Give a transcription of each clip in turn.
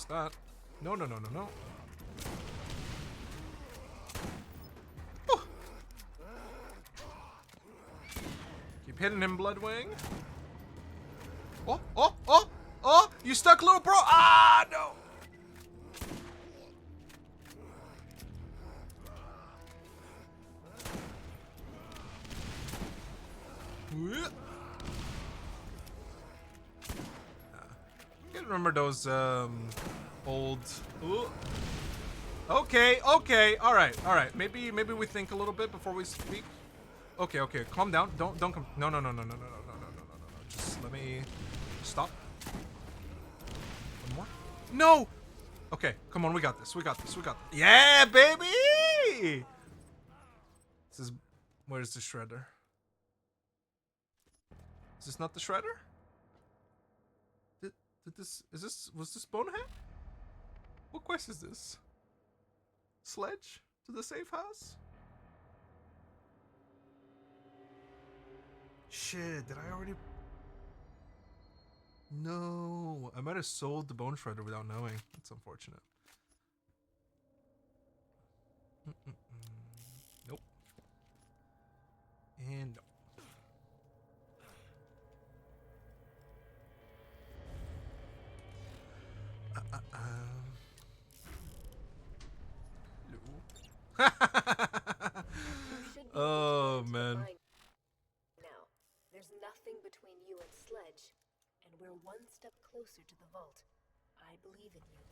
missed that. No, no, no, no, no. Oh. Keep hitting him, Bloodwing. Oh, oh, oh, oh! You stuck, little bro! Ah, no! Can't remember those old. Ooh. Okay, okay, all right. Maybe we think a little bit before we speak. Okay, okay, calm down. Don't come. No. Just let me stop. One more. No. Okay, come on. We got this. Yeah, baby. This is. Where's the shredder? Is this not the shredder? Was this Bonehead? What quest is this? Sledge to the safe house? Shit, did I already? No, I might have sold the bone shredder without knowing. That's unfortunate. Nope. And no. Oh man. Now, there's nothing between you and Sledge, and we're one step closer to the vault. I believe in you.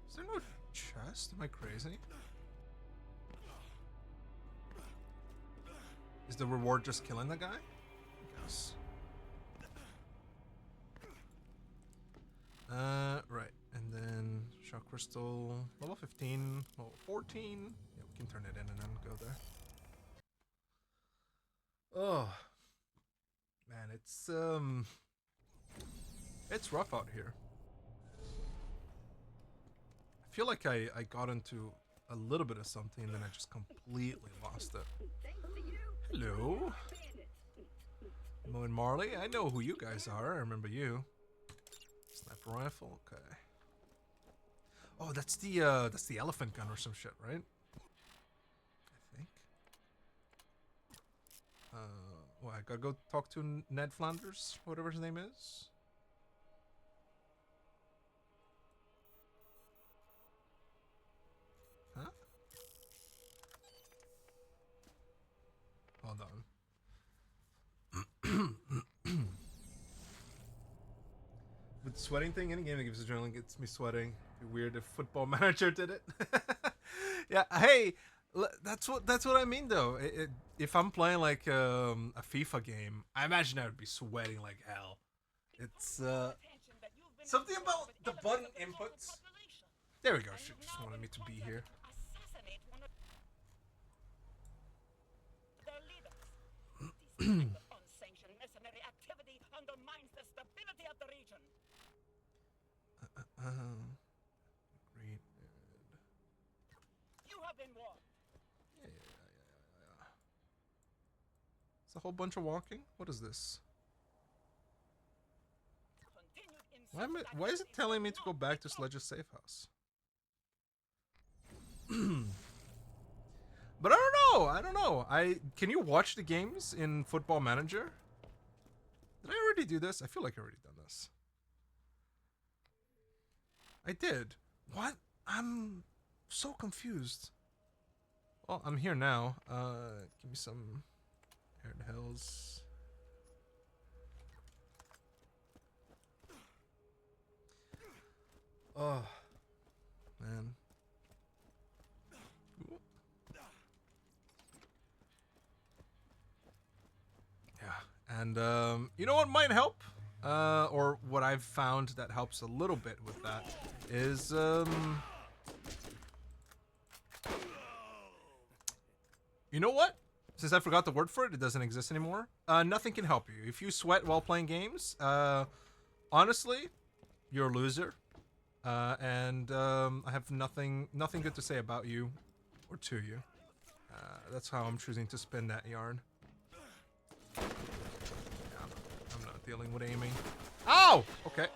Is there no chest? Am I crazy? Is the reward just killing the guy? I guess. Right. And then shock crystal, level 15, level 14. Yeah, we can turn it in and then go there. Oh, man, it's rough out here. I feel like I got into a little bit of something and then I just completely lost it. Hello, Mo and Marley. I know who you guys are. I remember you. Sniper rifle. Okay. Oh, that's the elephant gun or some shit, right? I think. Well, I gotta go talk to Ned Flanders, whatever his name is. Huh? Hold on. With the sweating thing, any game that gives adrenaline gets me sweating. It'd be weird if Football Manager did it. Yeah, hey, that's what I mean though. If I'm playing like a FIFA game, I imagine I would be sweating like hell. It's something about the button inputs. There we go. She just wanted me to be here. Green. You have been warned. Yeah. It's a whole bunch of walking. What is this? Why is it telling me to go back to Sledge's safe house? But I don't know. Can you watch the games in Football Manager? Did I already do this? I feel like I already done this. I did. What? I'm so confused. Well, I'm here now. Give me some Air in the Hills. Oh, man. Yeah, and you know what might help? Or what I've found that helps a little bit with that is you know what? Since I forgot the word for it, it doesn't exist anymore. Nothing can help you. If you sweat while playing games, honestly, you're a loser. And I have nothing good to say about you or to you. That's how I'm choosing to spin that yarn. Yeah, I'm not dealing with aiming. Ow! Okay.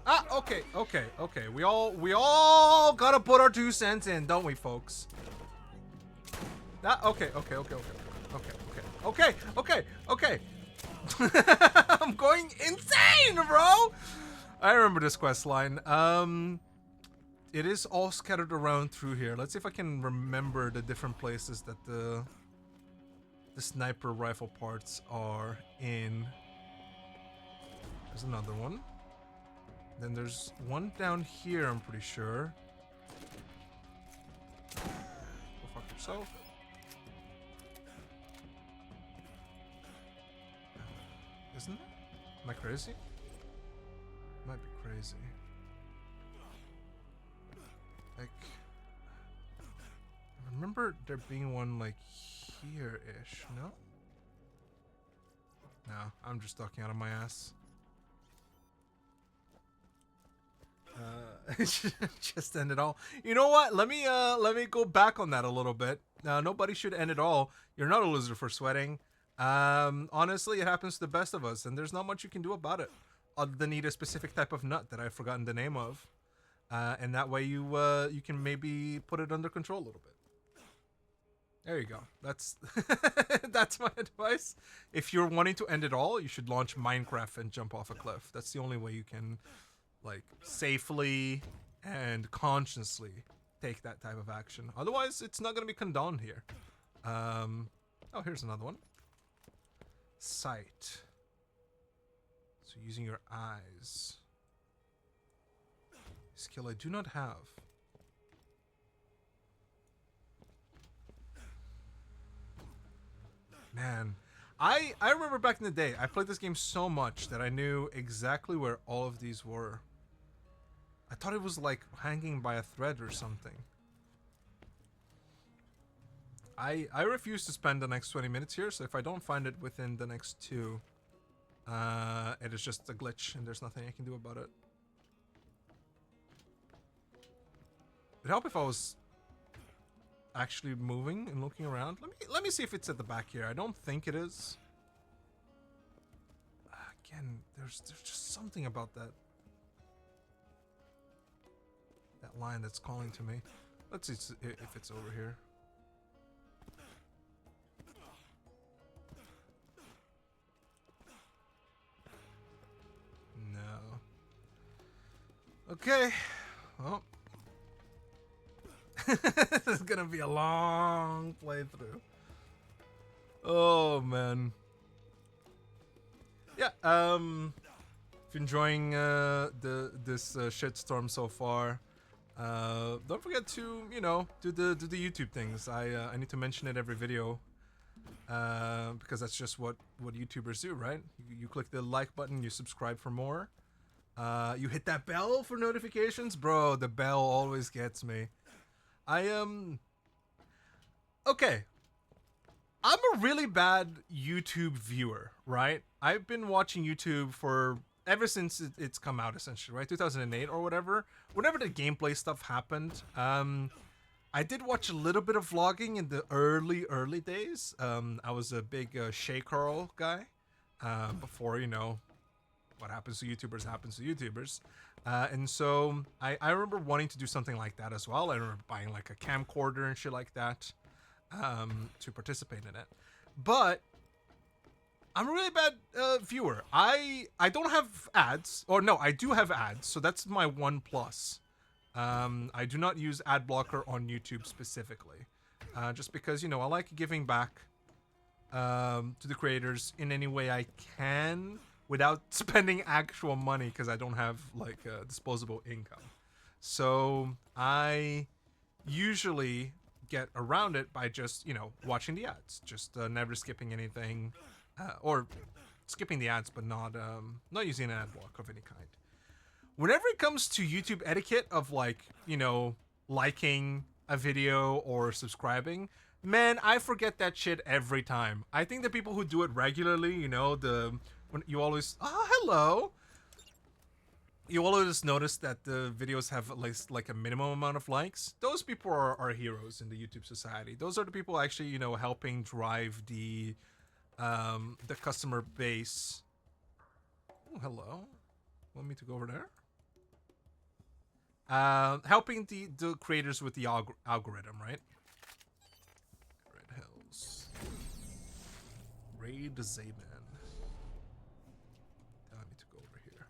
Ah, okay, okay, okay. We all gotta put our 2 cents in, don't we, folks? Ah, okay, okay, okay, okay, okay, okay, okay, okay. I'm going insane, bro. I remember this quest line. It is all scattered around through here. Let's see if I can remember the different places that the sniper rifle parts are in. There's another one. Then there's one down here, I'm pretty sure. Go fuck yourself. Isn't it? Am I crazy? Might be crazy. Like, I remember there being one like here-ish, no? No, I'm just talking out of my ass. Just end it all. You know what? Let me go back on that a little bit. Nobody should end it all. You're not a loser for sweating. Honestly, it happens to the best of us, and there's not much you can do about it, other than eat a specific type of nut that I've forgotten the name of. And that way you can maybe put it under control a little bit. There you go. That's that's my advice. If you're wanting to end it all, you should launch Minecraft and jump off a cliff. That's the only way you can, like, safely and consciously take that type of action. Otherwise, it's not going to be condoned here. Oh, here's another one. Sight. So using your eyes. Skill I do not have. Man, I remember back in the day, I played this game so much that I knew exactly where all of these were. I thought it was like hanging by a thread or something. I refuse to spend the next 20 minutes here, so if I don't find it within the next 2, it is just a glitch and there's nothing I can do about it. It'd help if I was actually moving and looking around. Let me see if it's at the back here. I don't think it is. Again, there's just something about that line that's calling to me. Let's see if it's over here. No. Okay. Well. This is gonna be a long playthrough. Oh man. Yeah, if you're enjoying this shitstorm so far, don't forget to, you know, do the YouTube things. I need to mention it every video, because that's just what YouTubers do, right? You click the like button, you subscribe for more, you hit that bell for notifications. Bro, the bell always gets me. Okay. I'm a really bad YouTube viewer, right? I've been watching YouTube for ever since it's come out, essentially, right? 2008 or whatever. Whenever the gameplay stuff happened, I did watch a little bit of vlogging in the early days. I was a big Shay Carl guy, before, you know, what happens to YouTubers happens to YouTubers. And so I remember wanting to do something like that as well. I remember buying like a camcorder and shit like that, to participate in it. But I'm a really bad viewer. I don't have ads, or no, I do have ads, so that's my one plus. I do not use ad blocker on YouTube specifically, just because, you know, I like giving back to the creators in any way I can without spending actual money, because I don't have like disposable income. So I usually get around it by just, you know, watching the ads, just never skipping anything, or skipping the ads, but not using an ad block of any kind. Whenever it comes to YouTube etiquette of, like, you know, liking a video or subscribing, man, I forget that shit every time. I think the people who do it regularly, you know, when you always, hello, you always notice that the videos have at least like a minimum amount of likes. Those people are heroes in the YouTube society. Those are the people actually, you know, helping drive the customer base hello. Want me to go over there? Helping the creators with the algorithm, right? Red Hills. Raid Zaban. I need to go over here.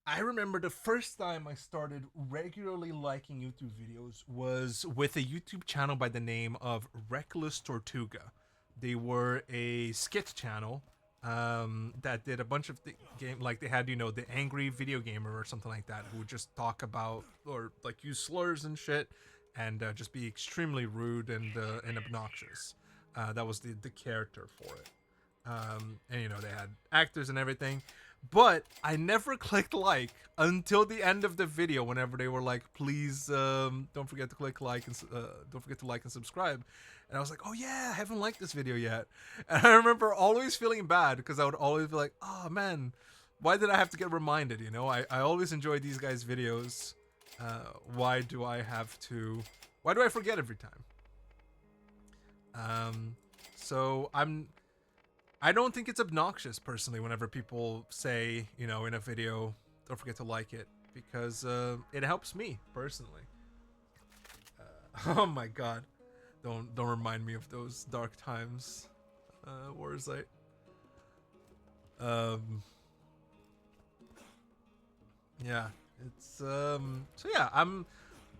I remember the first time I started regularly liking YouTube videos was with a YouTube channel by the name of Reckless Tortuga. They were a skit channel that did a bunch of game, like they had, the angry video gamer or something like that, who would just talk about or like use slurs and shit, and just be extremely rude and obnoxious. That was the character for it. And they had actors and everything. But I never clicked like until the end of the video. Whenever they were like, "Please, don't forget to click like and don't forget to like and subscribe," and I was like, "Oh yeah, I haven't liked this video yet." And I remember always feeling bad because I would always be like, "Oh man, why did I have to get reminded?" I always enjoy these guys' videos. Why do I have to? Why do I forget every time? So I don't think it's obnoxious, personally, whenever people say, in a video, don't forget to like it, because it helps me, personally. Oh my god. Don't remind me of those dark times, Warzite. Yeah, it's, so yeah,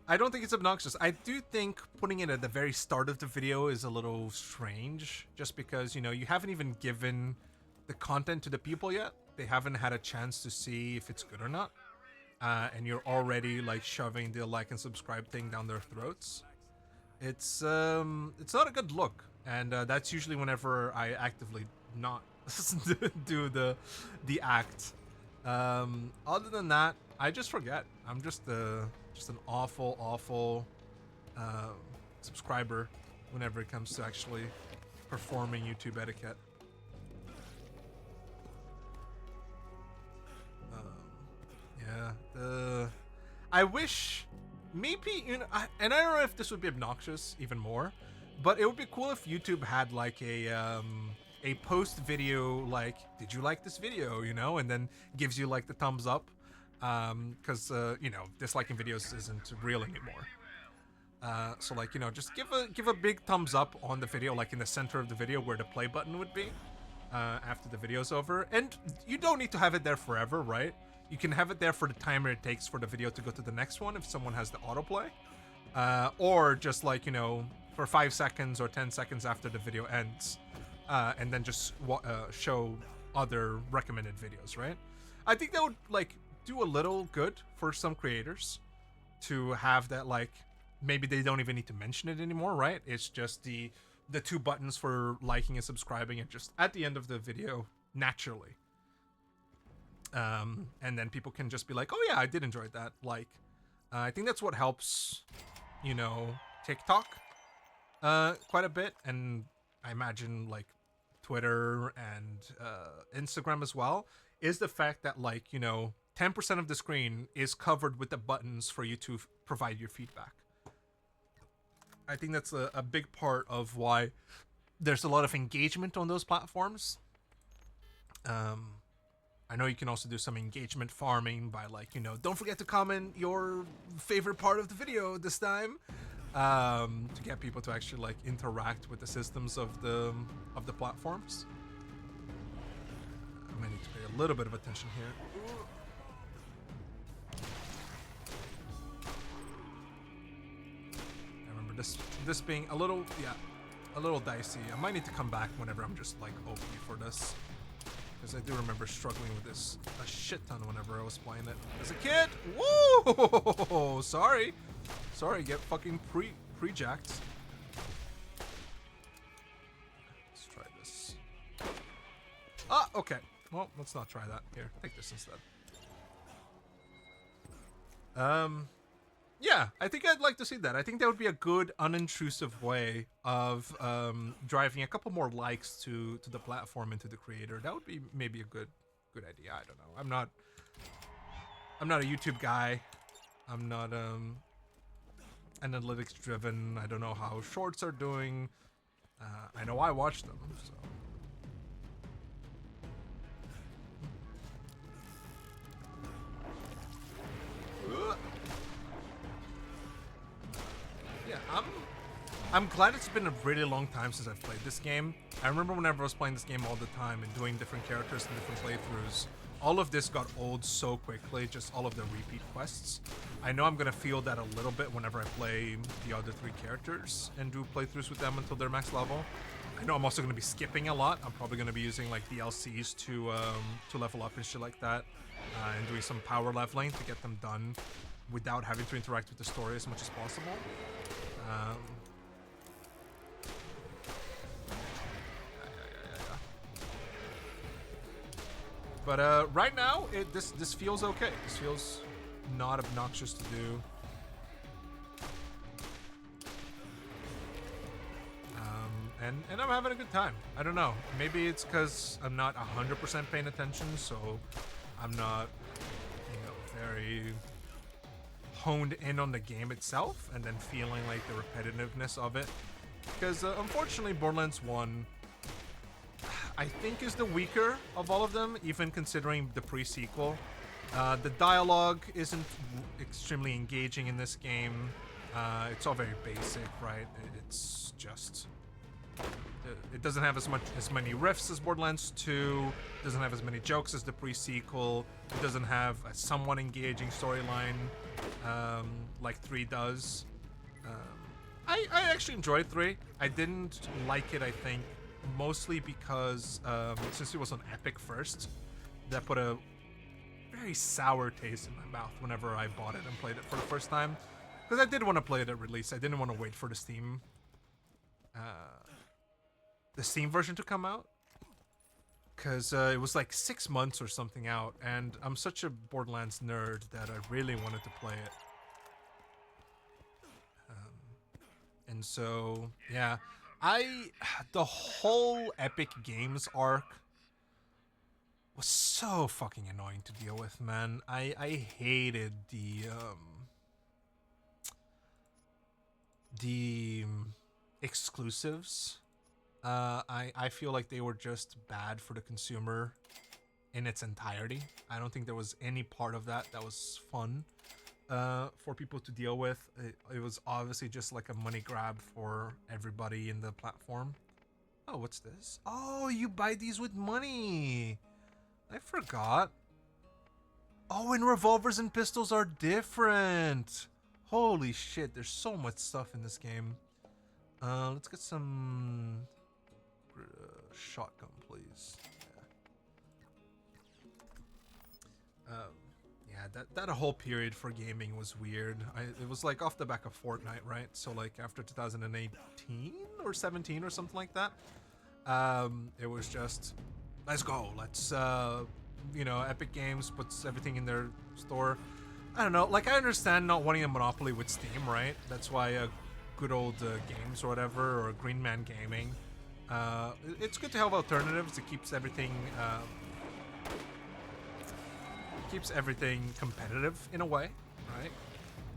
I don't think it's obnoxious. I do think putting it at the very start of the video is a little strange, just because, you haven't even given the content to the people yet. They haven't had a chance to see if it's good or not. And you're already like shoving the like and subscribe thing down their throats. It's not a good look. And that's usually whenever I actively not do the act. Other than that, I just forget. I'm just an awful subscriber whenever it comes to actually performing YouTube etiquette. Yeah, I wish maybe, and I don't know if this would be obnoxious even more, but it would be cool if YouTube had like a post video, like, did you like this video, and then gives you like the thumbs up, because disliking videos isn't real anymore. So like, just give a big thumbs up on the video, like in the center of the video where the play button would be, after the video's over. And you don't need to have it there forever, right? You can have it there for the timer it takes for the video to go to the next one if someone has the autoplay, or just like, for 5 seconds or 10 seconds after the video ends, and then just show other recommended videos, right? I think that would like do a little good for some creators to have that, like, maybe they don't even need to mention it anymore, right? It's just the 2 buttons for liking and subscribing, and just at the end of the video naturally. And then people can just be like, oh yeah, I did enjoy that. Like, I think that's what helps, TikTok quite a bit, and I imagine like Twitter and Instagram as well, is the fact that, like, 10% of the screen is covered with the buttons for you to provide your feedback. I think that's a big part of why there's a lot of engagement on those platforms. I know you can also do some engagement farming by, like, don't forget to comment your favorite part of the video this time, to get people to actually like interact with the systems of the platforms. I might need to pay a little bit of attention here. I remember this being a little dicey. I might need to come back whenever I'm just like OP for this, because I do remember struggling with this a shit ton whenever I was playing it as a kid. Whoa! Sorry, get fucking pre-jacked. Let's try this. Ah, okay. Well, let's not try that. Here, take this instead. Yeah, I think I'd like to see that. I think that would be a good, unintrusive way of driving a couple more likes to the platform and to the creator. That would be maybe a good idea. I don't know. I'm not a YouTube guy. I'm not analytics driven. I don't know how shorts are doing. I know I watch them, so I'm glad it's been a really long time since I've played this game. I remember whenever I was playing this game all the time and doing different characters and different playthroughs, all of this got old so quickly, just all of the repeat quests. I know I'm gonna feel that a little bit whenever I play the other 3 characters and do playthroughs with them until they're max level. I know I'm also gonna be skipping a lot. I'm probably gonna be using like DLCs to level up and shit like that, and doing some power leveling to get them done without having to interact with the story as much as possible. But right now, this feels okay. This feels not obnoxious to do. And I'm having a good time. I don't know. Maybe it's because I'm not 100% paying attention, so I'm not, very honed in on the game itself, and then feeling like the repetitiveness of it. Because unfortunately, Borderlands 1, I think, is the weaker of all of them, even considering the pre-sequel. The dialogue isn't extremely engaging in this game. It's all very basic, right? It's just... It doesn't have as many riffs as Borderlands 2. It doesn't have as many jokes as the pre-sequel. It doesn't have a somewhat engaging storyline like 3 does. I actually enjoyed 3. I didn't like it, I think, mostly because since it was on Epic first, that put a very sour taste in my mouth whenever I bought it and played it for the first time. Because I did want to play it at release. I didn't want to wait for the Steam version to come out, because it was like 6 months or something out, and I'm such a Borderlands nerd that I really wanted to play it. And so, yeah, the whole Epic Games arc was so fucking annoying to deal with, man. I hated the exclusives. I feel like they were just bad for the consumer in its entirety. I don't think there was any part of that was fun for people to deal with. It was obviously just like a money grab for everybody in the platform. Oh, what's this? Oh, you buy these with money. I forgot. Oh, and revolvers and pistols are different. Holy shit, there's so much stuff in this game. Let's get some... shotgun, please. Yeah, that whole period for gaming was weird. It was like off the back of Fortnite, right? So like after 2018 or 17 or something like that, it was just, let's go. Let's Epic Games puts everything in their store. I don't know. Like, I understand not wanting a monopoly with Steam, right? That's why good old Games or whatever, or Green Man Gaming. It's good to have alternatives. It keeps everything competitive in a way, right?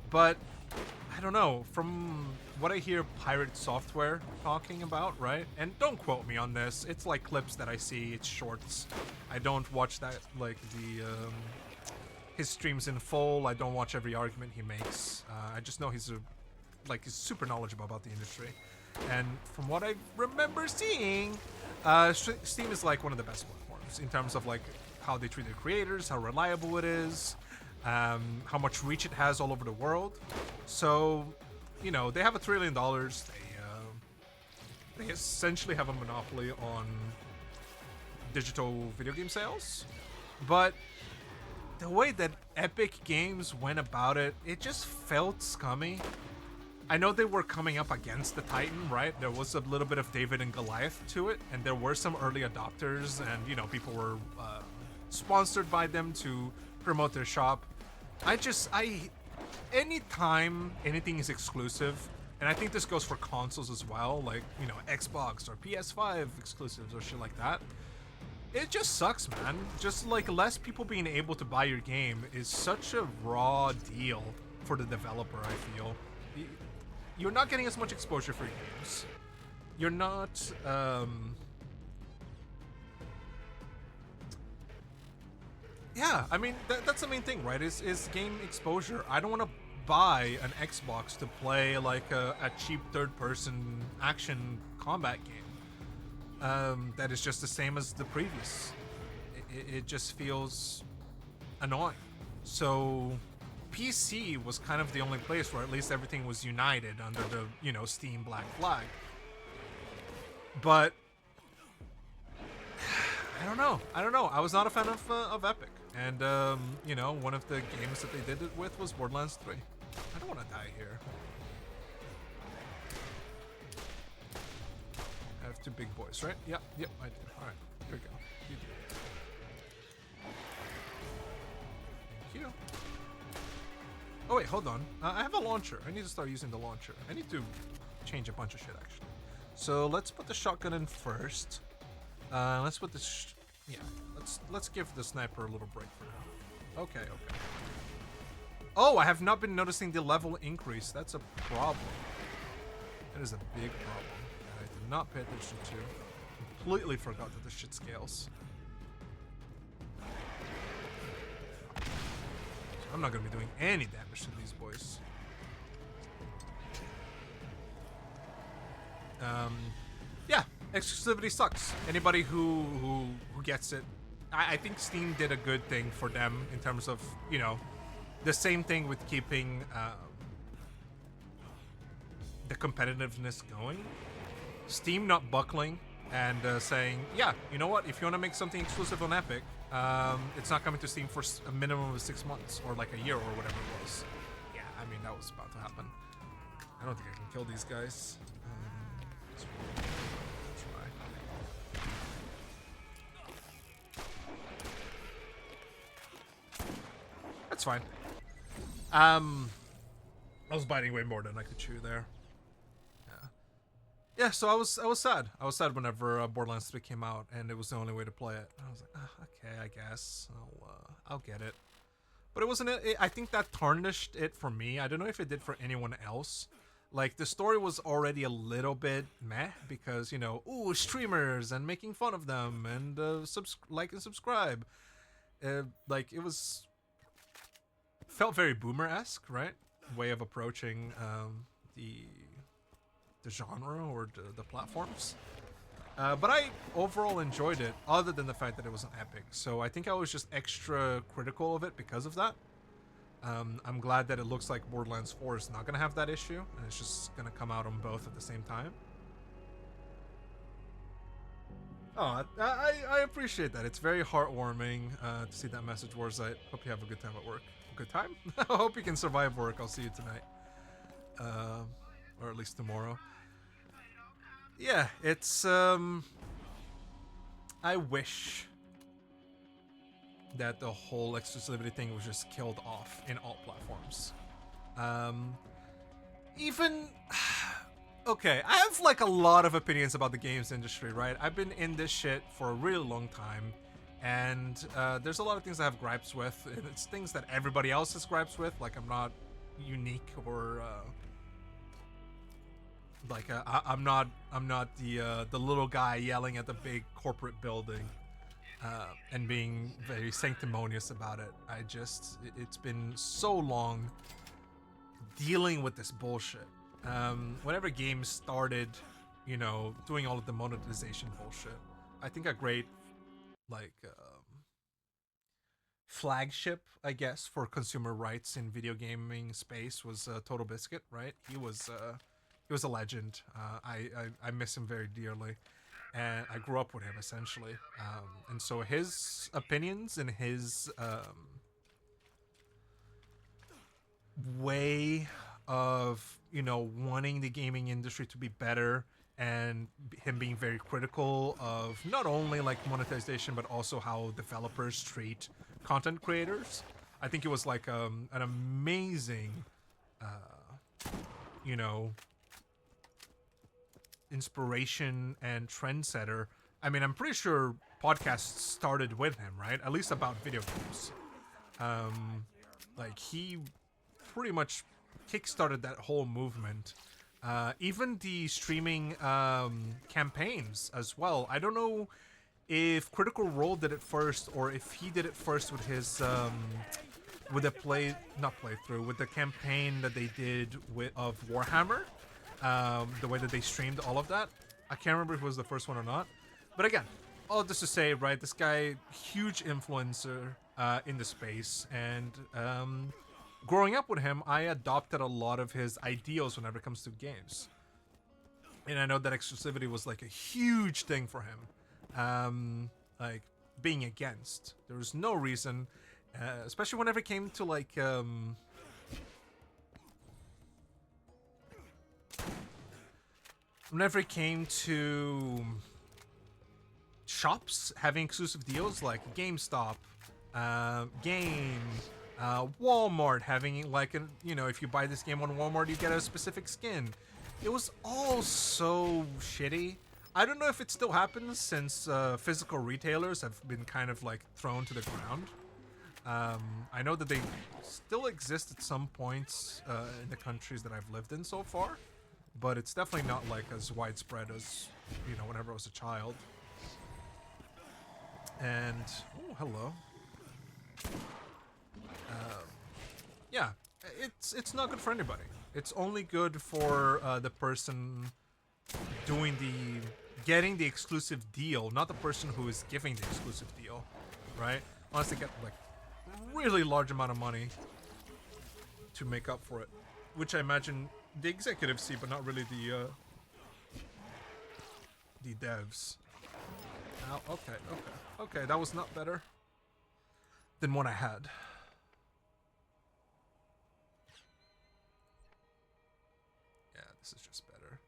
But I don't know. From what I hear Pirate Software talking about, right? And don't quote me on this. It's like clips that I see. It's shorts. I don't watch that, like his streams in full. I don't watch every argument he makes. I just know he's super knowledgeable about the industry. And from what I remember seeing, Steam is like one of the best platforms in terms of like how they treat their creators, how reliable it is, how much reach it has all over the world. So, they have $1 trillion. They essentially have a monopoly on digital video game sales. But the way that Epic Games went about it, it just felt scummy. I know they were coming up against the Titan, right? There was a little bit of David and Goliath to it, and there were some early adopters, and people were sponsored by them to promote their shop. Anytime anything is exclusive, and I think this goes for consoles as well, like Xbox or PS5 exclusives or shit like that, it just sucks, man. Just like less people being able to buy your game is such a raw deal for the developer, I feel. You're not getting as much exposure for your games. You're not, yeah, I mean, that's the main thing, right? Is game exposure. I don't want to buy an Xbox to play like a cheap third-person action combat game that is just the same as the previous. It just feels annoying. So PC was kind of the only place where at least everything was united under the, you know, Steam Black Flag. But I don't know. I was not a fan of Epic. And, you know, one of the games that they did it with was Borderlands 3. I don't want to die here. I have two big boys, right? Yep, I do. Alright, here we go. You do it. Thank you. Oh wait, hold on. I have a launcher. I need to start using the launcher. I need to change a bunch of shit, actually. So let's put the shotgun in first. Let's put this... yeah, let's give the sniper a little break for now. Okay. Oh, I have not been noticing the level increase. That's a problem. That is a big problem that I did not pay attention to. Completely forgot that this shit scales. So I'm not gonna be doing any damage to these boys. Yeah, exclusivity sucks. Anybody who gets it, I think Steam did a good thing for them in terms of, you know, the same thing with keeping the competitiveness going. Steam not buckling and saying, yeah, you know what, if you want to make something exclusive on Epic, it's not coming to Steam for a minimum of 6 months or like a year or whatever it was. Yeah, I mean, that was about to happen. I don't think I can kill these guys. That's fine. I was biting way more than I could chew there. Yeah, so I was sad. I was sad whenever Borderlands 3 came out, and it was the only way to play it. I was like, okay, I guess I'll get it. But it wasn't. I think that tarnished it for me. I don't know if it did for anyone else. Like, the story was already a little bit meh because, you know, ooh, streamers and making fun of them and like and subscribe. Like, it felt very boomer-esque, right? Way of approaching the genre or the platforms. But I overall enjoyed it, other than the fact that it was an Epic. So I think I was just extra critical of it because of that. I'm glad that it looks like Borderlands 4 is not going to have that issue, and it's just going to come out on both at the same time. Oh, I appreciate that. It's very heartwarming to see that message, Warzite. Hope you have a good time at work. Good time? I hope you can survive work. I'll see you tonight. Or at least tomorrow. Yeah, it's, I wish that the whole exclusivity thing was just killed off in all platforms. Even... okay, I have like a lot of opinions about the games industry, right? I've been in this shit for a really long time, and there's a lot of things I have gripes with. It's things that everybody else has gripes with, like I'm not unique or... like I'm not the little guy yelling at the big corporate building and being very sanctimonious about it. It's been so long dealing with this bullshit. Whenever games started, you know, doing all of the monetization bullshit, I think a great like flagship, I guess, for consumer rights in video gaming space was Total Biscuit, right? He was a legend. I miss him very dearly, and I grew up with him essentially. And so his opinions and his way of, you know, wanting the gaming industry to be better, and him being very critical of not only like monetization but also how developers treat content creators. I think it was like an amazing, you know, inspiration and trendsetter. I mean, I'm pretty sure podcasts started with him, right? At least about video games. Like, he pretty much kickstarted that whole movement. Even the streaming campaigns as well. I don't know if Critical Role did it first or if he did it first with his with the not playthrough, with the campaign that they did of Warhammer, the way that they streamed all of that. I can't remember if it was the first one or not. But again, all this to say, right, this guy, huge influencer in the space, and growing up with him, I adopted a lot of his ideals whenever it comes to games. And I know that exclusivity was like a huge thing for him. Like being against. There was no reason, especially whenever it came to like whenever it came to shops having exclusive deals like GameStop, Game, Walmart having like an, you know, if you buy this game on Walmart you get a specific skin. It was all so shitty. I don't know if it still happens since physical retailers have been kind of like thrown to the ground. I know that they still exist at some points in the countries that I've lived in so far, but it's definitely not like as widespread as, you know, whenever I was a child. And oh, hello. Yeah, it's not good for anybody. It's only good for the person doing getting the exclusive deal, not the person who is giving the exclusive deal, right? Unless they get like really large amount of money to make up for it, which I imagine the executives see, but not really the devs. Oh, okay, that was not better than what I had. Yeah, this is just better.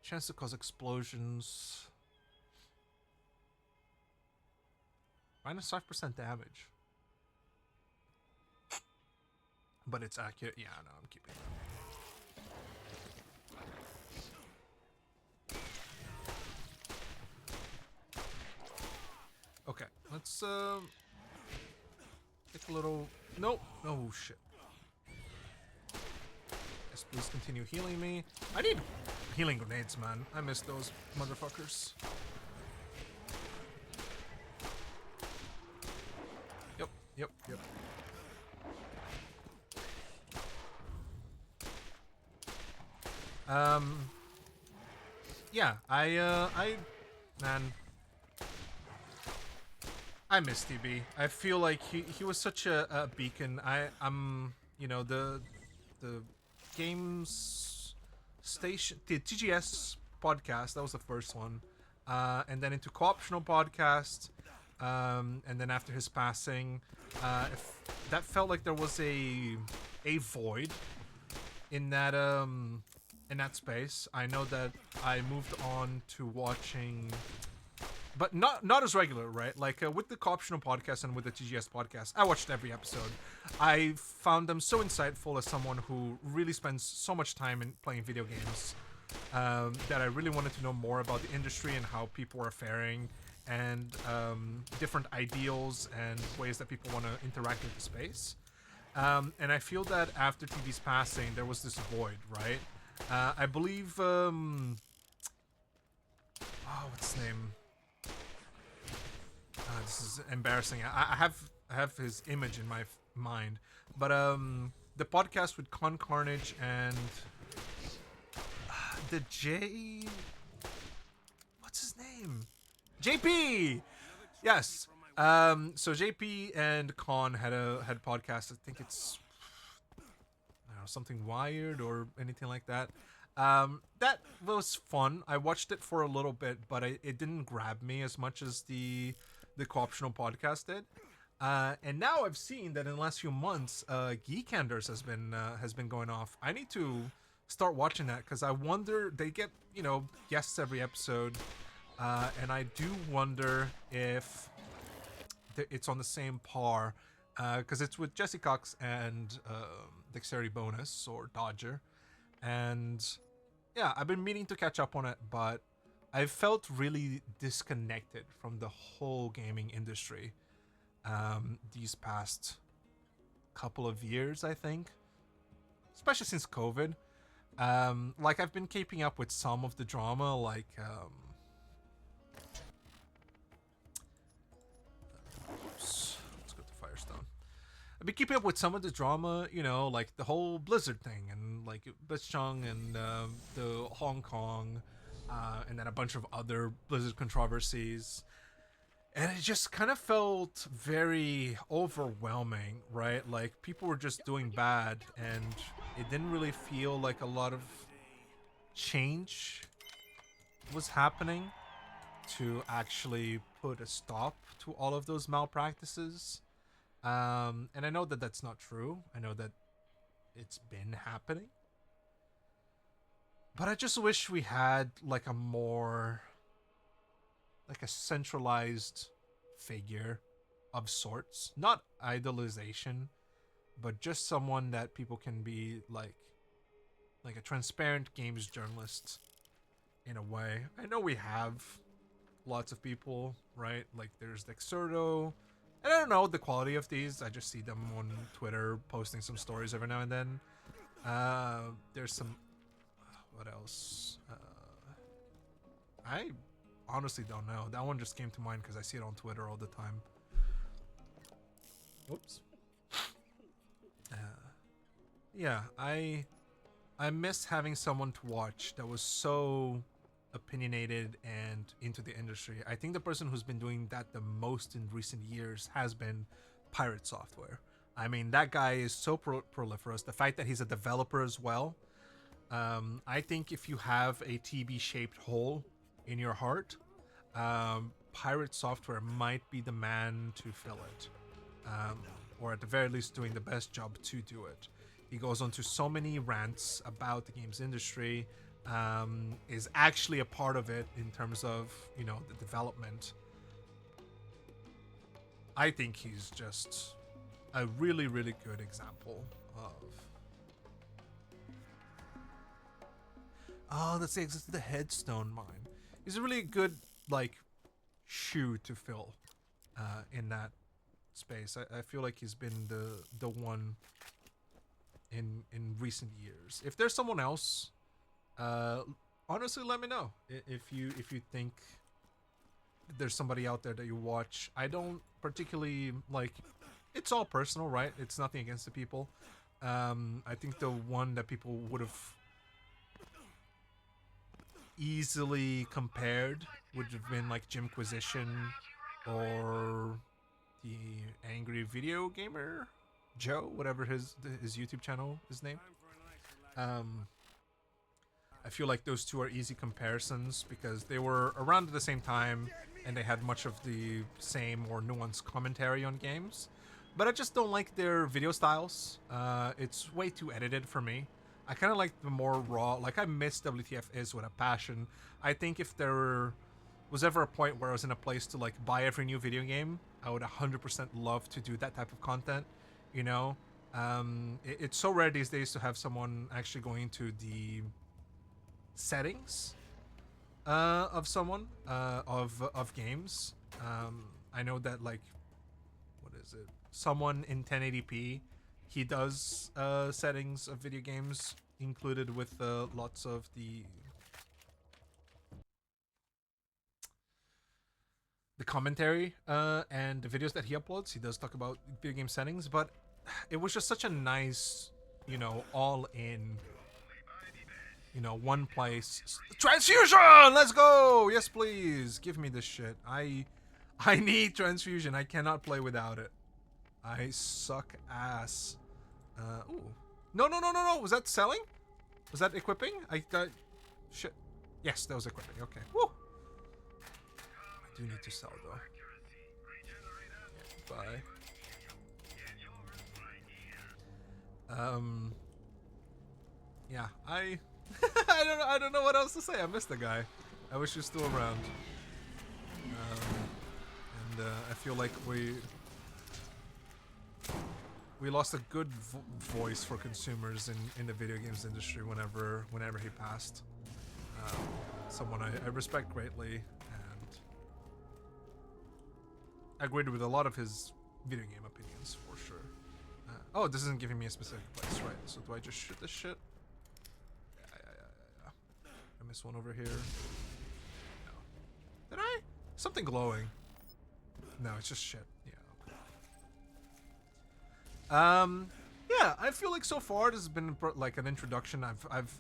Chance to cause explosions. Minus 5% damage. But it's accurate. Yeah, no, I'm keeping that. Okay, let's take a little. Nope. Oh shit. Yes, please continue healing me. I need healing grenades, man. I miss those motherfuckers. Yep. Yeah, man, I miss TB. I feel like he was such a beacon. I'm, you know, the games station, the TGS podcast, that was the first one, and then into co-optional podcast, and then after his passing, that felt like there was a void in that space. I know that I moved on to watching, but not as regular, right? Like with the co-optional podcast and with the TGS podcast, I watched every episode. I found them so insightful as someone who really spends so much time in playing video games, that I really wanted to know more about the industry and how people are faring, and different ideals and ways that people want to interact with the space. And I feel that after TV's passing, there was this void, right? I believe, what's his name? This is embarrassing. I have his image in my mind, but the podcast with Con Carnage and the J. What's his name? JP. Yes. So JP and Con had podcast. I think it's, I don't know, something Wired or anything like that. That was fun. I watched it for a little bit, but it didn't grab me as much as the co-optional podcast did. And now I've seen that in the last few months, Geekanders has been going off. I need to start watching that because I wonder, they get, you know, guests every episode, and I do wonder if it's on the same par, because it's with Jesse Cox and Dexterity Bonus or Dodger, and yeah, I've been meaning to catch up on it, but I felt really disconnected from the whole gaming industry these past couple of years, I think, especially since COVID. Like, I've been keeping up with some of the drama, like let's go to Firestone. I've been keeping up with some of the drama, you know, like the whole Blizzard thing and like Blitzchung and the Hong Kong, and then a bunch of other Blizzard controversies. And it just kind of felt very overwhelming, right? Like people were just doing bad, and it didn't really feel like a lot of change was happening to actually put a stop to all of those malpractices. And I know that that's not true. I know that it's been happening. But I just wish we had like a more like a centralized figure of sorts, not idolization, but just someone that people can be like a transparent games journalist in a way. I know we have lots of people, right? Like there's Dexerto. And I don't know the quality of these. I just see them on Twitter posting some stories every now and then. There's some. What else? I honestly don't know. That one just came to mind because I see it on Twitter all the time. Whoops. Yeah, I miss having someone to watch that was so opinionated and into the industry. I think the person who's been doing that the most in recent years has been Pirate Software. I mean, that guy is so proliferous. The fact that he's a developer as well. I think if you have a TB-shaped hole in your heart, Pirate Software might be the man to fill it. Or at the very least doing the best job to do it. He goes on to so many rants about the games industry, is actually a part of it in terms of, you know, the development. I think he's just a really, really good example of... Oh, that's the headstone mine. He's a really good, like, shoe to fill in that space. I feel like he's been the one in recent years. If there's someone else, honestly, let me know if you think there's somebody out there that you watch. I don't particularly like. It's all personal, right? It's nothing against the people. I think the one that people would have easily compared would have been like Jimquisition or the Angry Video Gamer Joe, whatever his YouTube channel is named. I feel like those two are easy comparisons because they were around at the same time and they had much of the same or nuanced commentary on games. But I just don't like their video styles. It's way too edited for me. I kind of like the more raw. Like, I miss WTF is with a passion. I think if there was ever a point where I was in a place to like buy every new video game, I would 100% love to do that type of content. You know, it's so rare these days to have someone actually going into the settings of someone of games. I know that, like, what is it? Someone in 1080p, he does settings of video games included with lots of the commentary and the videos that he uploads. He does talk about video game settings, but it was just such a nice, you know, all in, you know, one place. Transfusion! Let's go! Yes, please. Give me this shit. I need transfusion. I cannot play without it. I suck ass. Ooh. No. Was that selling? Was that equipping? I got... Shit. Yes, that was equipping. Okay. Woo! I do need to sell, though. Yeah, bye. Yeah, I don't know what else to say. I missed the guy. I wish he was still around. And I feel like we lost a good voice for consumers in the video games industry whenever he passed. Someone I respect greatly and agreed with a lot of his video game opinions for sure. Oh, this isn't giving me a specific place, right? So do I just shoot this shit? Yeah. I missed one over here. No. Did I? Something glowing. No, it's just shit. Yeah. Yeah, I feel like so far this has been like an introduction.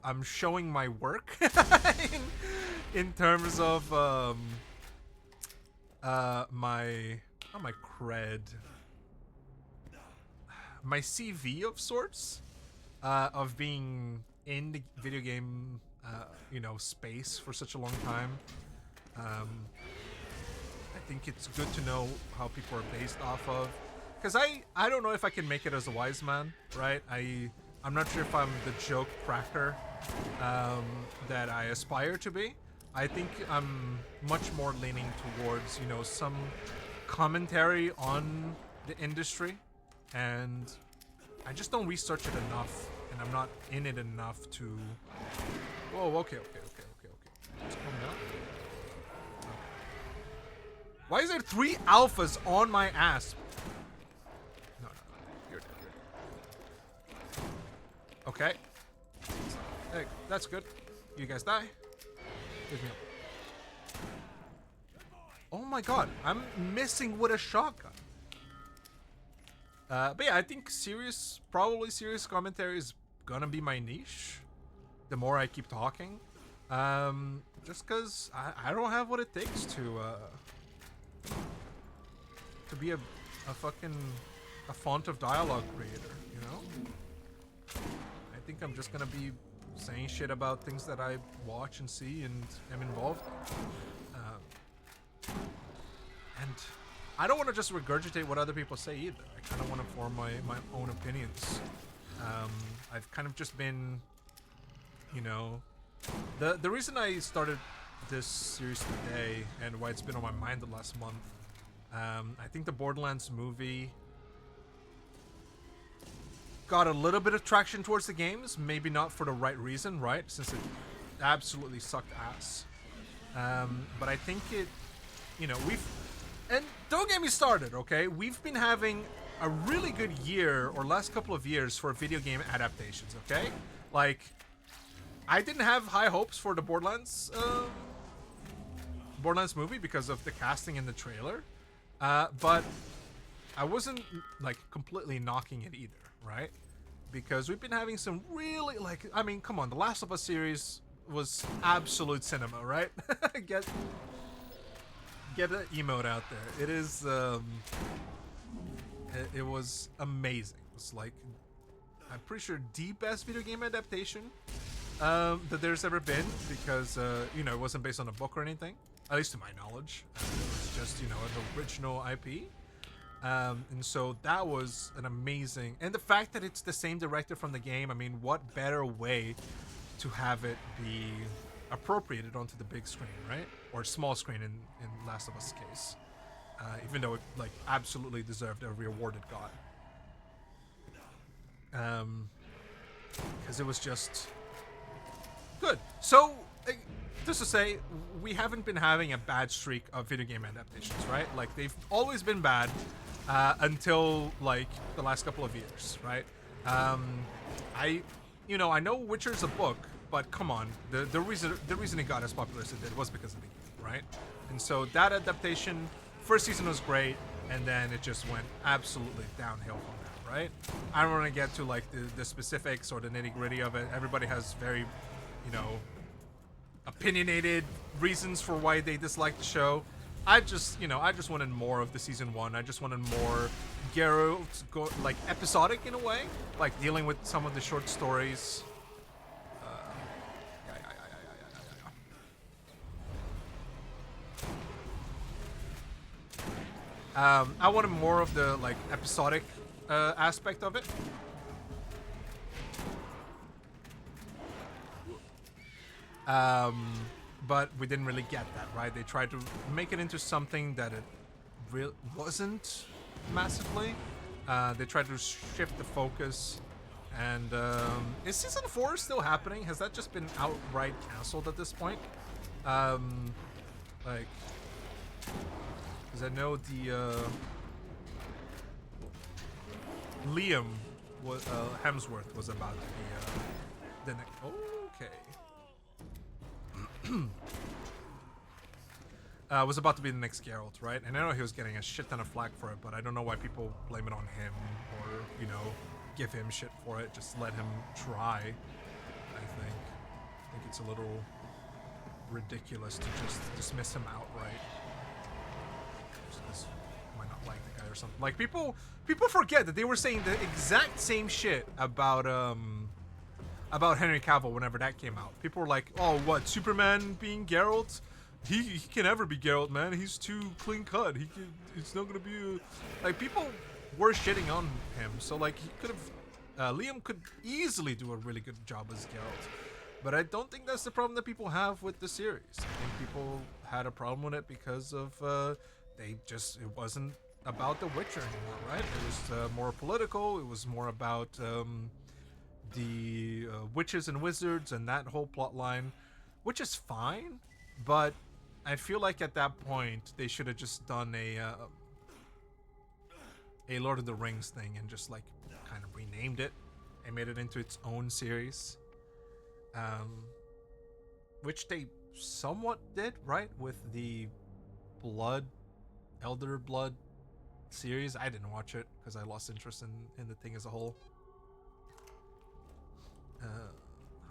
I'm showing my work in terms of my not my cred, my CV of sorts, of being in the video game space for such a long time. Um, I think it's good to know how people are based off of, because I don't know if I can make it as a wise man, right? I'm not sure if I'm the joke cracker that I aspire to be. I think I'm much more leaning towards some commentary on the industry, and I just don't research it enough, and I'm not in it enough to. Whoa, okay. Let's calm down. Why is there 3 alphas on my ass? No, you're dead. Okay. Hey, that's good. You guys die. Give me up. Oh my god, I'm missing with a shotgun. But yeah, I think probably serious commentary is gonna be my niche. The more I keep talking, just because I don't have what it takes to be a fucking font of dialogue creator, you know? I think I'm just gonna be saying shit about things that I watch and see and am involved in. And I don't want to just regurgitate what other people say either. I kind of want to form my own opinions. I've kind of just been, the reason I started this series today and why it's been on my mind the last month, I think the Borderlands movie got a little bit of traction towards the games, maybe not for the right reason, right? Since it absolutely sucked ass. But I think it, and don't get me started, okay? We've been having a really good year or last couple of years for video game adaptations, okay? Like, I didn't have high hopes for the Borderlands movie because of the casting in the trailer. But I wasn't like completely knocking it either, right? Because we've been having some really come on, the Last of Us series was absolute cinema, right? Get an emote out there. It is it was amazing. It was like, I'm pretty sure the best video game adaptation that there's ever been, because it wasn't based on a book or anything, at least to my knowledge. It was just an original IP. And so that was an amazing, and the fact that it's the same director from the game, I mean, what better way to have it be appropriated onto the big screen, right? Or small screen in Last of Us case. Even though it absolutely deserved every award it got. Because it was just good. So, just to say, we haven't been having a bad streak of video game adaptations, right? Like, they've always been bad until the last couple of years, right? I know Witcher's a book, but come on, the reason it got as popular as it did was because of the game, right? And so that adaptation, first season was great, and then it just went absolutely downhill from there, right? I don't want to get to the specifics or the nitty gritty of it. Everybody has very, opinionated reasons for why they dislike the show. I just wanted more of the season 1. I just wanted more Geralt episodic in a way, dealing with some of the short stories. I wanted more of the episodic aspect of it. But we didn't really get that, right? They tried to make it into something that it wasn't massively. They tried to shift the focus. And is season 4 still happening? Has that just been outright canceled at this point? Because I know the Liam Hemsworth was about to be the next. Okay. was about to be the next Geralt, right? And I know he was getting a shit ton of flack for it, but I don't know why people blame it on him or, you know, give him shit for it. Just let him try, I think. I think it's a little ridiculous to just dismiss him outright. Just 'cause you might not like the guy or something. Like, people forget that they were saying the exact same shit about Henry Cavill whenever that came out. People were like, oh, what, Superman being Geralt? He can never be Geralt, man. He's too clean cut. It's not gonna be a... Like, people were shitting on him, so like he could have... Liam could easily do a really good job as Geralt. But I don't think that's the problem that people have with the series. I think people had a problem with it because of it wasn't about The Witcher anymore, right? It was more political. It was more about the witches and wizards and that whole plot line, which is fine, but I feel like at that point they should have just done a Lord of the Rings thing and just like kind of renamed it and made it into its own series, which they somewhat did, right, with the Elder Blood series. I didn't watch it because I lost interest in the thing as a whole.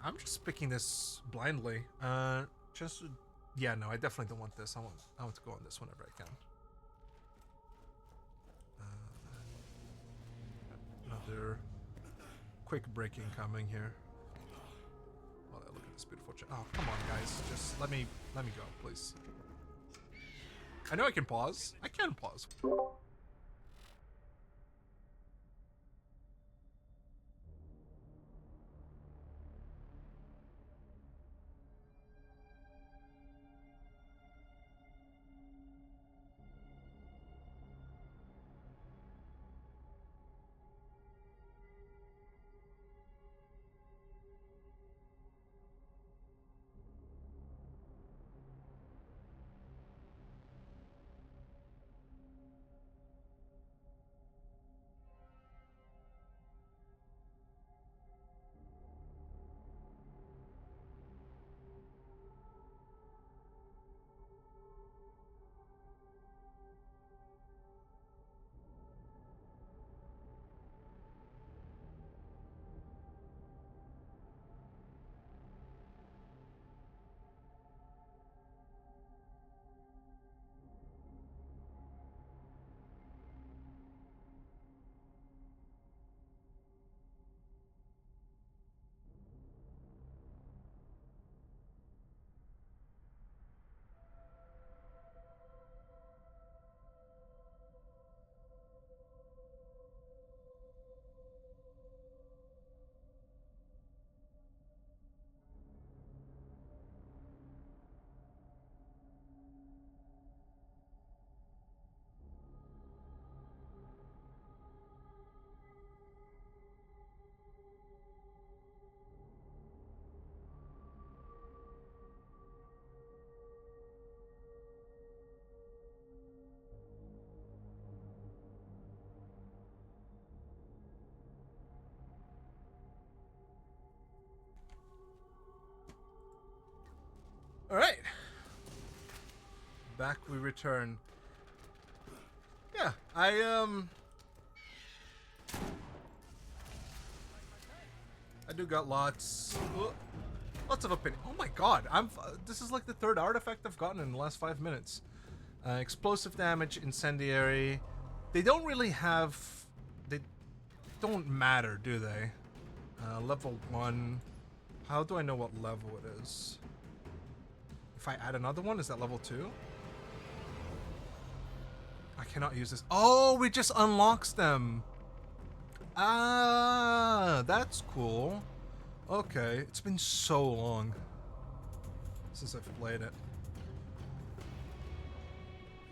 I'm just picking this blindly. Yeah, no, I definitely don't want this. I want to go on this whenever I can. Another quick break incoming here. While I look at this beautiful oh, come on, guys. Just let me go, please. I know I can pause. I can pause. All right, back we return. Yeah, I do got lots of opinion. Oh my god, this is like the third artifact I've gotten in the last 5 minutes. Explosive damage, incendiary. They don't really have. They don't matter, do they? Level 1. How do I know what level it is? If I add another one, is that level 2? I cannot use this. Oh, it just unlocks them. Ah, that's cool. Okay, it's been so long since I've played it.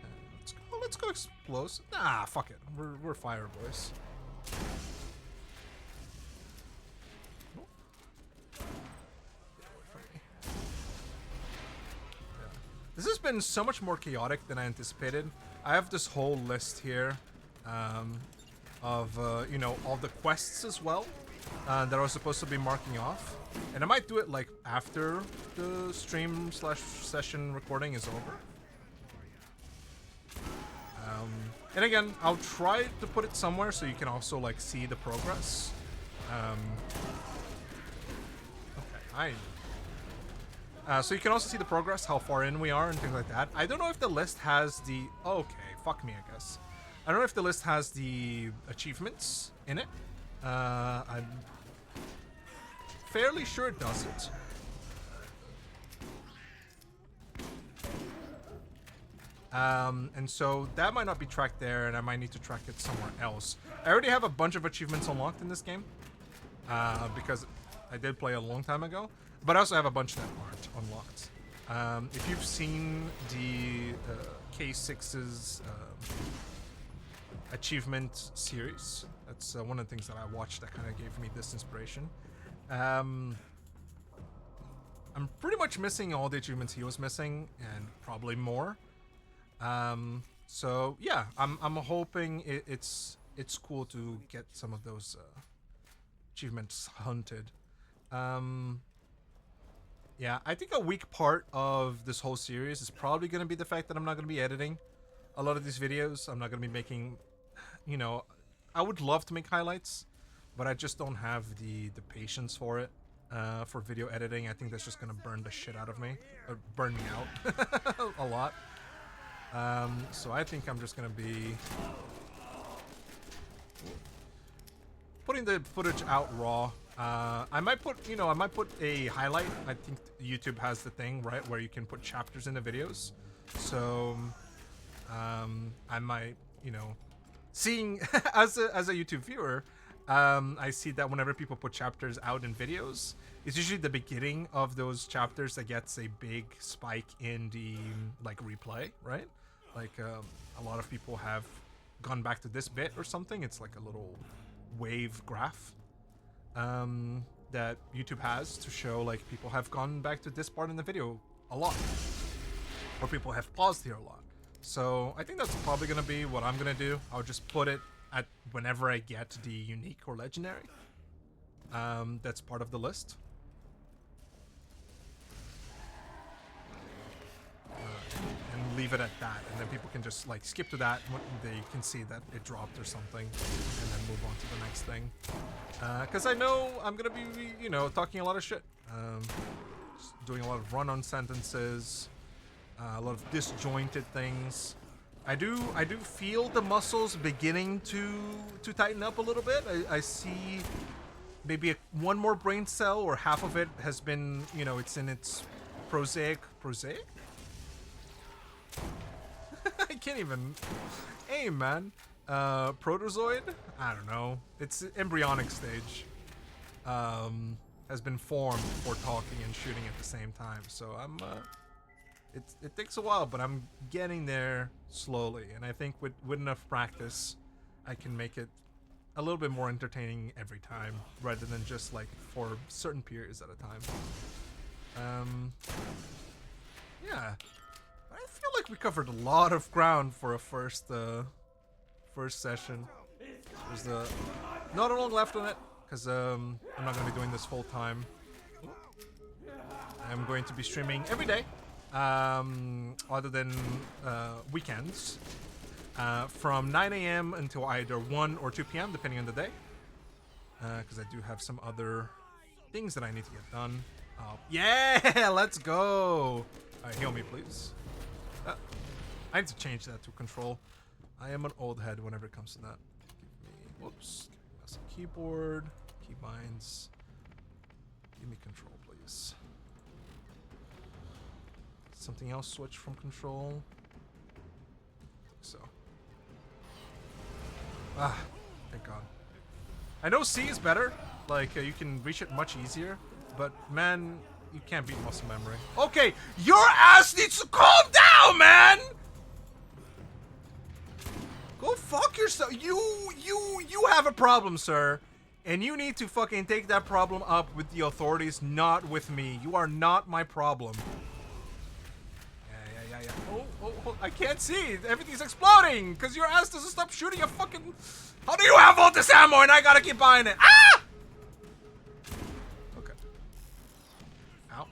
Okay, let's go explosive. Nah, fuck it. We're fire boys. This has been so much more chaotic than I anticipated. I have this whole list here of, you know, all the quests as well that I was supposed to be marking off. And I might do it, like, after the stream/session recording is over. And again, I'll try to put it somewhere so you can also like see the progress. Okay, so you can also see the progress, how far in we are, and things like that. I don't know if the list has the... Okay, fuck me, I guess. I don't know if the list has the achievements in it. I'm fairly sure it doesn't. And so that might not be tracked there, and I might need to track it somewhere else. I already have a bunch of achievements unlocked in this game, because I did play a long time ago, but I also have a bunch that aren't unlocked. If you've seen the K6's achievement series, that's one of the things that I watched that kind of gave me this inspiration. I'm pretty much missing all the achievements he was missing, and probably more. So yeah, I'm hoping it's cool to get some of those achievements hunted. Yeah, I think a weak part of this whole series is probably going to be the fact that I'm not going to be editing a lot of these videos. I'm not going to be making, you know, I would love to make highlights, but I just don't have the patience for it. For video editing, I think that's just going to burn the shit out of me, or burn me out a lot. So I think I'm just gonna be putting the footage out raw. I might put a highlight. I think YouTube has the thing, right, where you can put chapters in the videos. So I might, seeing as a YouTube viewer, I see that whenever people put chapters out in videos, it's usually the beginning of those chapters that gets a big spike in the replay, right? Like a lot of people have gone back to this bit or something. It's like a little wave graph that YouTube has to show like people have gone back to this part in the video a lot, or people have paused here a lot. So I think that's probably gonna be what I'm gonna do. I'll just put it at whenever I get the unique or legendary. That's part of the list. And leave it at that, and then people can just like skip to that when they can see that it dropped or something, and then move on to the next thing. Because I know I'm gonna be, talking a lot of shit, just doing a lot of run-on sentences, a lot of disjointed things. I do feel the muscles beginning to tighten up a little bit. I see maybe one more brain cell, or half of it has been, it's in its prosaic. I can't even aim, man. Protozoid? I don't know. It's embryonic stage. Has been formed for talking and shooting at the same time. So I'm, it takes a while, but I'm getting there slowly. And I think with enough practice, I can make it a little bit more entertaining every time, rather than just like for certain periods at a time. Yeah. I feel like we covered a lot of ground for a first session. There's not a long left on it, because I'm not going to be doing this full time. I'm going to be streaming every day, other than weekends, from 9 a.m. until either 1 or 2 p.m. depending on the day, because I do have some other things that I need to get done. Yeah, let's go. Alright, heal me, please. I need to change that to control. I am an old head whenever it comes to that. Give me, whoops. Give me some keyboard, keybinds. Give me control, please. Something else switch from control? I think so. Ah, thank God. I know C is better. Like, you can reach it much easier. But, man, you can't beat muscle memory. Okay, your ass needs to calm down, man! Go fuck yourself. You have a problem, sir. And you need to fucking take that problem up with the authorities, not with me. You are not my problem. Yeah. Oh, I can't see. Everything's exploding because your ass doesn't stop shooting a fucking... How do you have all this ammo and I gotta keep buying it? Ah! Okay. Ow.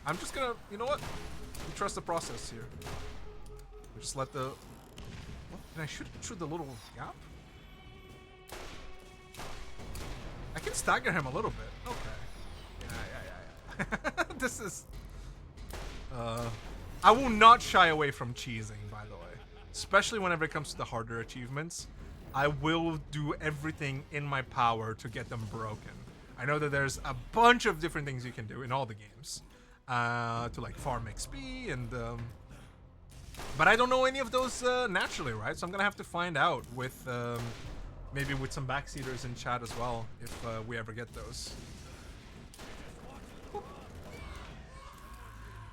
I'm just gonna... You know what? You trust the process here. Just let the Can I shoot it through the little gap? I can stagger him a little bit. Okay. Yeah. This is... I will not shy away from cheesing, by the way. Especially whenever it comes to the harder achievements. I will do everything in my power to get them broken. I know that there's a bunch of different things you can do in all the games. To like farm XP and... but I don't know any of those naturally, right? So I'm gonna have to find out with... maybe with some backseaters in chat as well, if we ever get those.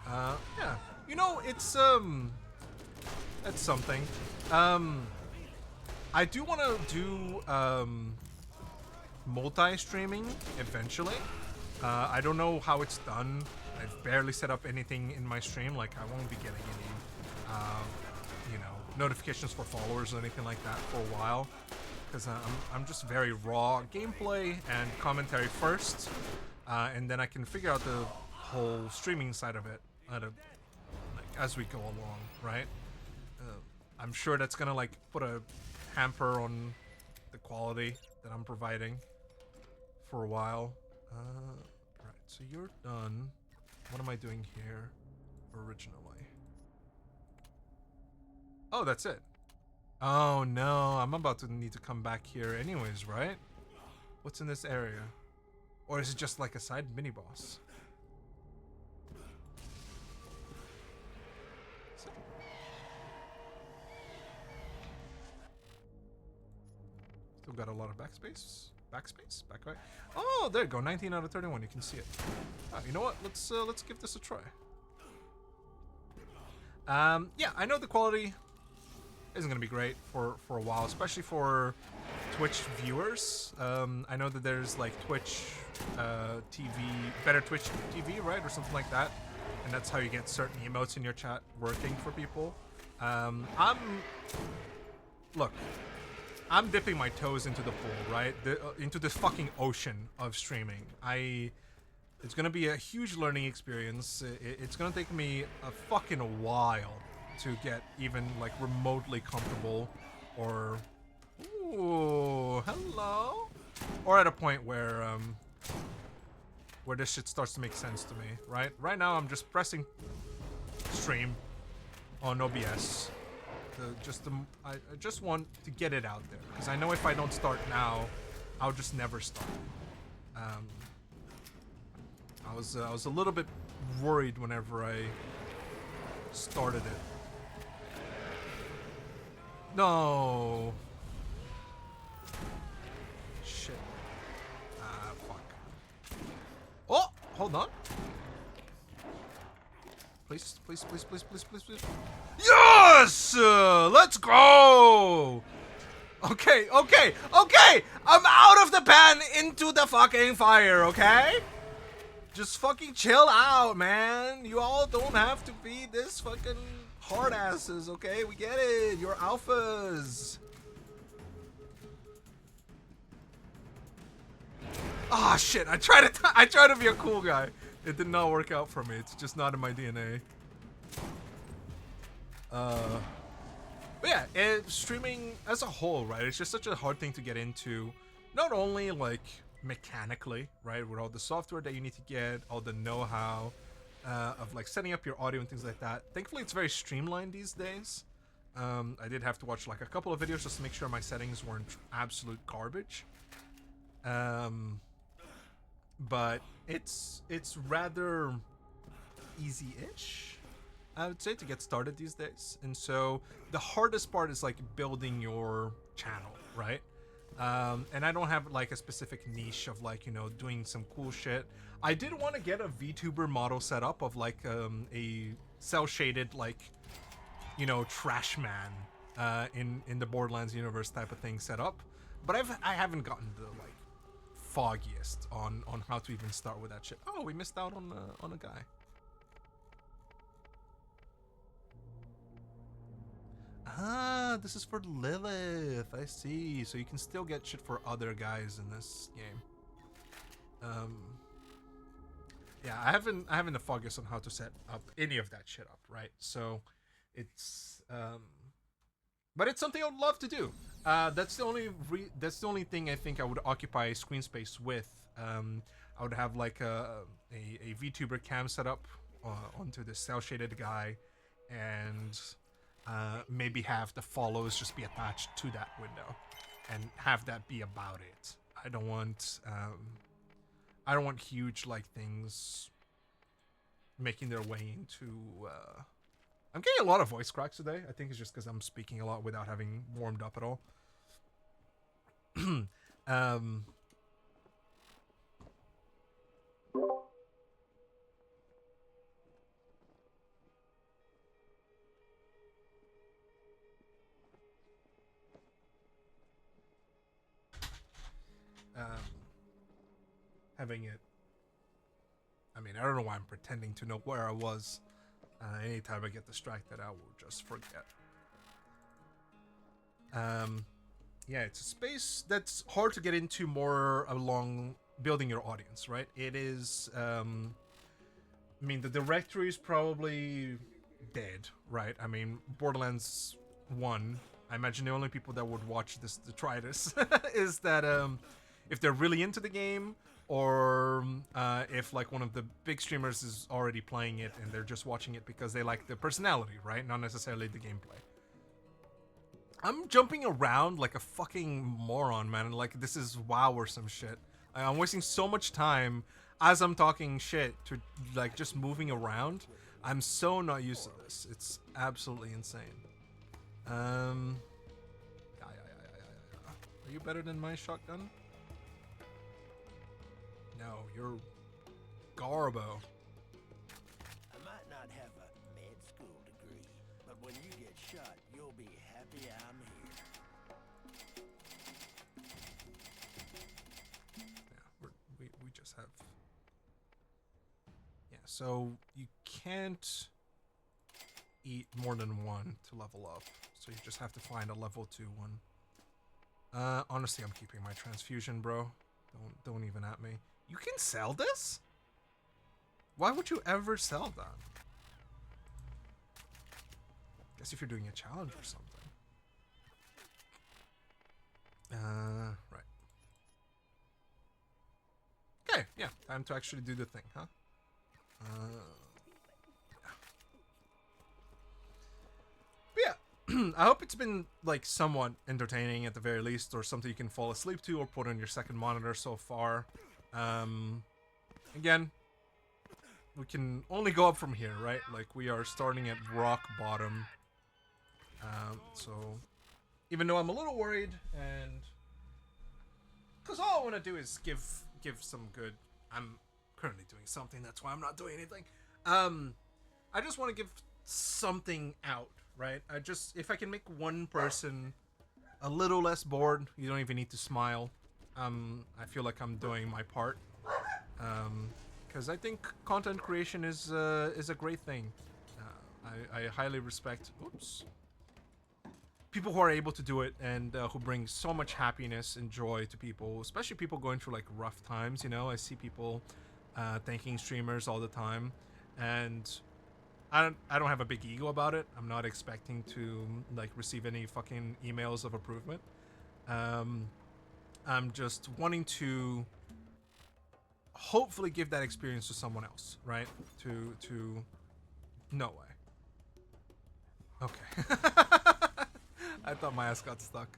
Yeah. You know, it's, that's something. I do want to do, multi-streaming eventually. I don't know how it's done. I've barely set up anything in my stream. Like, I won't be getting any, you know, notifications for followers or anything like that for a while. Because I'm just very raw gameplay and commentary first. And then I can figure out the whole streaming side of it as we go along, right? I'm sure that's gonna like put a hamper on the quality that I'm providing for a while. Right, so you're done. What am I doing here originally? Oh, that's it. Oh no, I'm about to need to come back here anyways, right? What's in this area? Or is it just like a side mini-boss? Still got a lot of backspace. Backspace? Backpack? Oh, there you go. 19 out of 31. You can see it. Oh, you know what? Let's give this a try. Yeah, I know the quality isn't gonna be great for a while, especially for Twitch viewers. I know that there's like Twitch TV, better Twitch TV, right, or something like that, and that's how you get certain emotes in your chat working for people. Look, I'm dipping my toes into the pool, right? Into this fucking ocean of streaming. It's gonna be a huge learning experience. It's gonna take me a fucking while to get even like remotely comfortable, or ooh, hello, or at a point where this shit starts to make sense to me, right? Right now I'm just pressing stream on OBS. I just want to get it out there, because I know if I don't start now, I'll just never start. I was a little bit worried whenever I started it. No. Shit. Fuck. Oh, hold on. Please, please, please, please, please, please, please. Yes! Let's go! Okay, okay, okay! I'm out of the pan into the fucking fire, okay? Just fucking chill out, man. You all don't have to be this fucking hard asses, okay? We get it. You're alphas. Ah, oh, shit. I tried to be a cool guy. It did not work out for me. It's just not in my DNA. But yeah, streaming as a whole, right? It's just such a hard thing to get into. Not only like mechanically, right, with all the software that you need to get, all the know-how of like setting up your audio and things like that. Thankfully, it's very streamlined these days. I did have to watch like a couple of videos just to make sure my settings weren't absolute garbage. But it's rather easy-ish, I would say, to get started these days. And so the hardest part is like building your channel, right? And I don't have like a specific niche of like, you know, doing some cool shit. I did want to get a VTuber model set up of like a cel-shaded like, you know, trash man in the Borderlands universe type of thing set up, but I haven't gotten the like foggiest on how to even start with that shit. Oh, we missed out on a guy. Ah, this is for Lilith. I see. So you can still get shit for other guys in this game. Yeah, I haven't the foggiest on how to set up any of that shit up, right? So it's But it's something I would love to do. That's the only thing I think I would occupy screen space with. I would have like a VTuber cam set up onto the cell shaded guy, and maybe have the follows just be attached to that window, and have that be about it. I don't want huge like things making their way into. I'm getting a lot of voice cracks today. I think it's just because I'm speaking a lot without having warmed up at all. Having it. I mean, I don't know why I'm pretending to know where I was. Anytime I get distracted, I will just forget. Yeah, it's a space that's hard to get into more along building your audience, right? It is, I mean, the directory is probably dead, right? I mean, Borderlands 1, I imagine the only people that would watch this to try this is that if they're really into the game, or if like one of the big streamers is already playing it and they're just watching it because they like the personality, right? Not necessarily the gameplay. I'm jumping around like a fucking moron, man. Like this is WoW or some shit. I'm wasting so much time as I'm talking shit to like just moving around. I'm so not used to this. It's absolutely insane. Are you better than my shotgun? No, you're Garbo. I might not have a med school degree, but when you get shot, you'll be happy I'm here. Yeah, we just have. Yeah, so you can't eat more than one to level up, so you just have to find a level 2 one. Honestly, I'm keeping my transfusion, bro. Don't even at me. You can sell this? Why would you ever sell that? Guess if you're doing a challenge or something. Right. Okay, yeah, time to actually do the thing, huh? But yeah, I hope it's been like somewhat entertaining at the very least, or something you can fall asleep to or put on your second monitor so far. Again, we can only go up from here, right? Like we are starting at rock bottom. So even though I'm a little worried, and because all I want to do is give some good. I'm currently doing something, that's why I'm not doing anything. I just want to give something out, right? If I can make one person a little less bored, you don't even need to smile. I feel like I'm doing my part, because I think content creation is a great thing. I highly respect people who are able to do it, and who bring so much happiness and joy to people, especially people going through like rough times. You know, I see people thanking streamers all the time, and I don't have a big ego about it. I'm not expecting to like receive any fucking emails of improvement. I'm just wanting to hopefully give that experience to someone else, right? To no way. Okay. I thought my ass got stuck.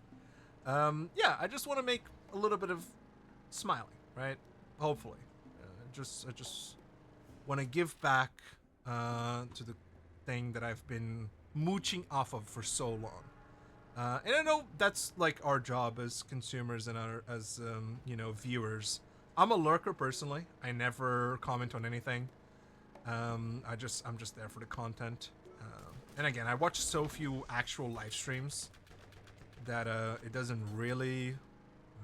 Yeah, I just want to make a little bit of smiling, right? Hopefully. I just want to give back to the thing that I've been mooching off of for so long. And I know that's like our job as consumers and as viewers. I'm a lurker personally. I never comment on anything. I'm just there for the content. And again, I watch so few actual live streams that it doesn't really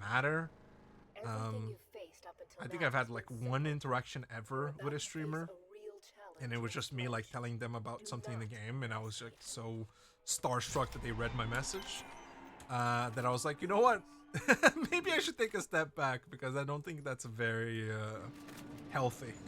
matter. I think I've had like one interaction ever with a streamer, and it was just me like telling them about something in the game, and I was like so starstruck that they read my message that I was like, you know what, maybe I should take a step back, because I don't think that's very healthy.